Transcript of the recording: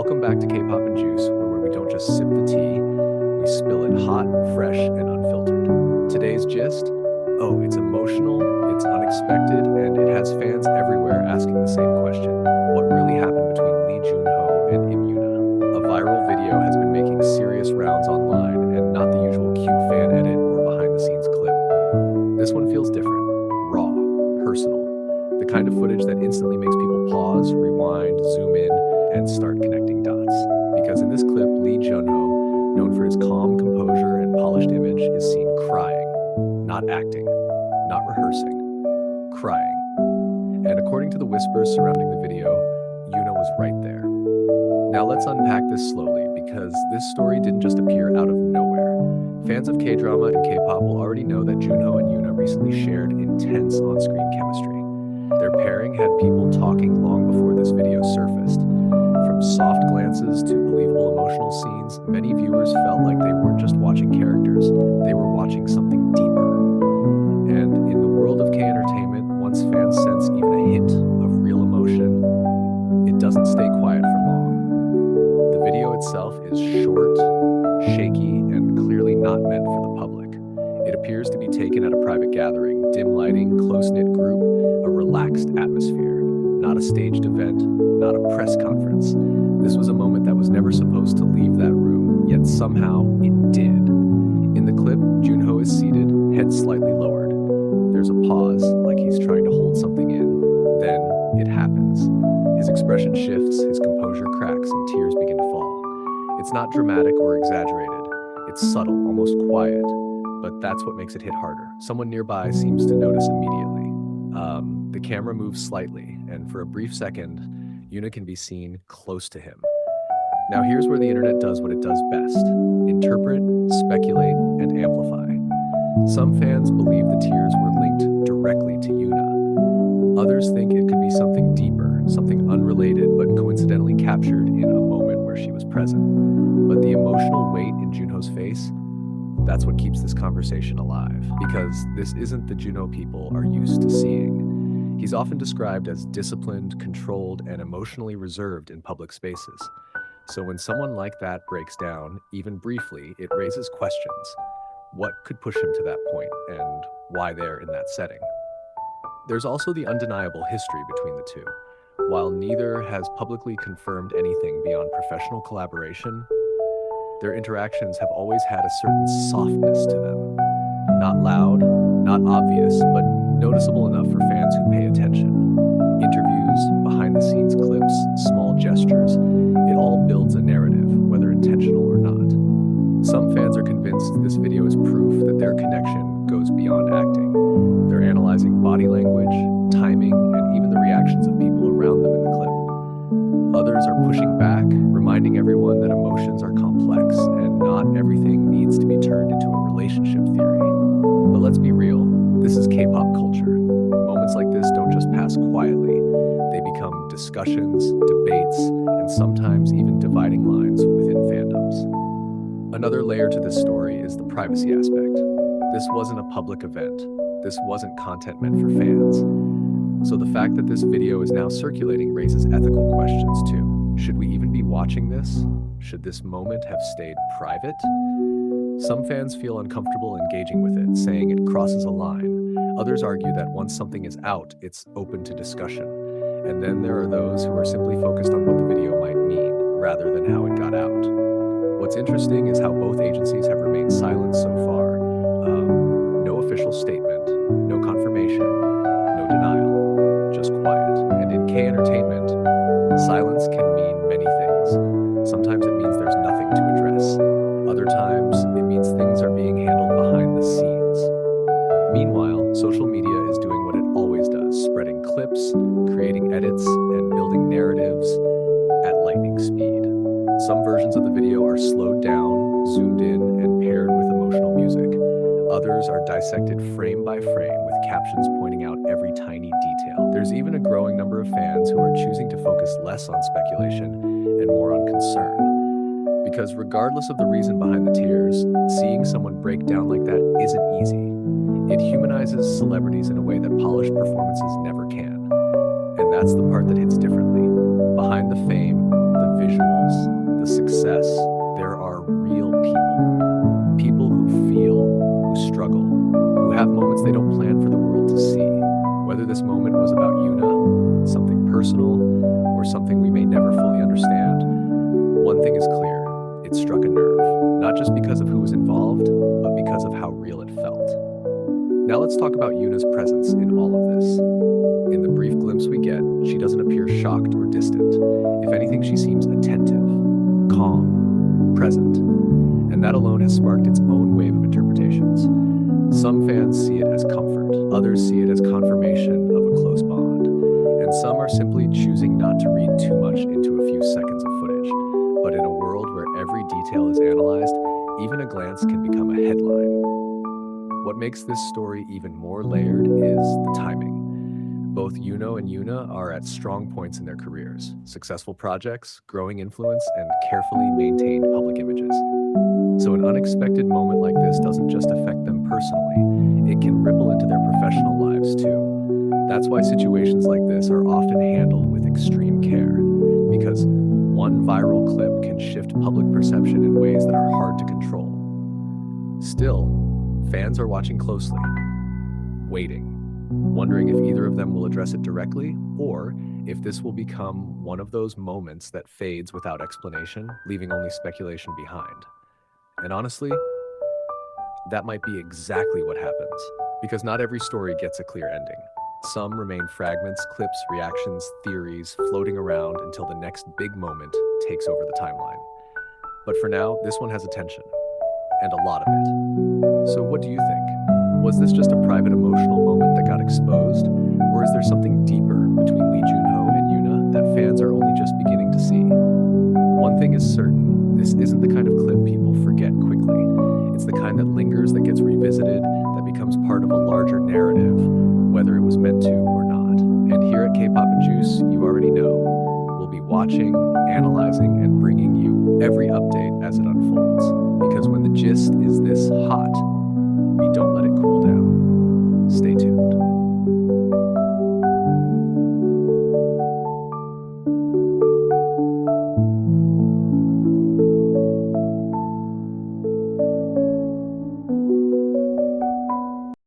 Welcome back to K-pop and juice, where we don't just sip the tea, we spill it hot, fresh, and unfiltered. Today's gist? Oh, it's emotional, it's unexpected, and it has fans everywhere asking the same question. What really happened between Junho and Yoona? A viral video has been making serious rounds online, and not the usual cute fan edit or behind-the-scenes clip. This one feels different, raw, personal. The kind of footage that instantly makes people pause, rewind, zoom in, and start connecting dots. Because in this clip, Junho, known for his calm composure and polished image, is seen crying. Not acting, not rehearsing, crying. And according to the whispers surrounding the video, Yoona was right there. Now let's unpack this slowly, because this story didn't just appear out of nowhere. Fans of K-drama and K-pop will already know that Junho and Yoona recently shared intense on-screen chemistry. Their pairing had people talking long before this video surfaced. From soft glances to believable emotional scenes, many viewers felt like they weren't just watching characters, they were watching something deeper. And in the world of K-entertainment, once fans sense even a hint of real emotion, it doesn't stay quiet for long. The video itself is short, shaky, and clearly not meant for the public. It appears to be taken at a private gathering, dim lighting, close-knit group, a relaxed atmosphere, not a staged event, not a press conference. This was a moment that was never supposed to leave that room, yet somehow it did. In the clip, Junho is seated, head slightly lowered. There's a pause, like he's trying to hold something in. Then it happens. His expression shifts, his composure cracks, and tears begin to fall. It's not dramatic or exaggerated. It's subtle, almost quiet, but that's what makes it hit harder. Someone nearby seems to notice immediately. The camera moves slightly, and for a brief second, Yoona can be seen close to him. Now here's where the internet does what it does best: interpret, speculate, and amplify. Some fans believe the tears were linked directly to Yoona. Others think it could be something deeper, something unrelated but coincidentally captured in a moment where she was present. But the emotional weight in Junho's face, that's what keeps this conversation alive, because this isn't the Junho people are used to seeing. He's often described as disciplined, controlled, and emotionally reserved in public spaces. So when someone like that breaks down, even briefly, it raises questions. What could push him to that point, and why they're in that setting? There's also the undeniable history between the two. While neither has publicly confirmed anything beyond professional collaboration, their interactions have always had a certain softness to them. Not loud, not obvious, but noticeable enough for fans who pay attention. Interviews, behind-the-scenes clips, small gestures, it all builds a narrative, whether intentional or not. Some fans are convinced this video is proof that their connection goes beyond acting. They're analyzing body language, timing, and even the reactions of people around them in the clip. Others are pushing back, reminding everyone that emotions are complex and not everything needs to be turned into a relationship theory. But let's be real, this is K-pop culture. Moments like this don't just pass quietly. They become discussions, debates, and sometimes even dividing lines within fandoms. Another layer to this story is the privacy aspect. This wasn't a public event. This wasn't content meant for fans. So the fact that this video is now circulating raises ethical questions too. Should we even be watching this? Should this moment have stayed private? Some fans feel uncomfortable engaging with it, saying it crosses a line. Others argue that once something is out, it's open to discussion. And then there are those who are simply focused on what the video might mean, rather than how it got out. What's interesting is how both agencies have remained silent so far. No official statement, no confirmation, no denial, just quiet. And in K-entertainment, silence can mean many things. Sometimes it means there's nothing to address. Other times, it means things are being handled behind the scenes. Meanwhile, social media is doing what it always does, spreading clips, creating edits, and building narratives at lightning speed. Some versions of the video are slowed down, zoomed in, and paired with emotional music. Others are dissected frame by frame with captions pointing out every tiny detail. There's even a growing number of fans who are choosing to focus less on speculation and more on concern. Because regardless of the reason behind the tears, seeing someone break down like that isn't easy. It humanizes celebrities in a way that polished performances never can. And that's the part that hits differently. Behind the fame, the visuals, the success, there are real people. People who feel, who struggle, who have moments they don't plan for the world to see. Whether this moment was about Yoona, something personal, or something we may never fully understand, one thing is clear. It struck a nerve, not just because of who was involved, but because of how real it felt. Now let's talk about Yoona's presence in all of this. In the brief glimpse we get, she doesn't appear shocked or distant. If anything, she seems attentive, calm, present, and that alone has sparked its own wave of interpretations. Some fans see it as comfort, others see it as confirmation of a close bond, and some are simply choosing not to read too much into a few seconds of footage. But in a world where every detail is analyzed, even a glance can become a headline. What makes this story even more layered is the timing. Both Junho and Yoona are at strong points in their careers, successful projects, growing influence, and carefully maintained public images. So an unexpected moment like this doesn't just affect them personally, it can ripple into their professional lives too. That's why situations like this are often handled with extreme care, because one viral clip can shift public perception in ways that are hard to control. Still, fans are watching closely, waiting, wondering if either of them will address it directly, or if this will become one of those moments that fades without explanation, leaving only speculation behind. And honestly, that might be exactly what happens, because not every story gets a clear ending. Some remain fragments, clips, reactions, theories floating around until the next big moment takes over the timeline. But for now, this one has attention, and a lot of it. So what do you think? Was this just a private emotional moment that got exposed, or is there something deeper between Junho and Yoona that fans are only just beginning to see? One thing is certain, this isn't the kind of clip people forget quickly. It's the kind that lingers, that gets revisited, that becomes part of a larger narrative, whether it was meant to or not. And here at K-pop&juice, you already know, we'll be watching, analyzing, and bringing you every update as it unfolds. Because when the gist is this hot,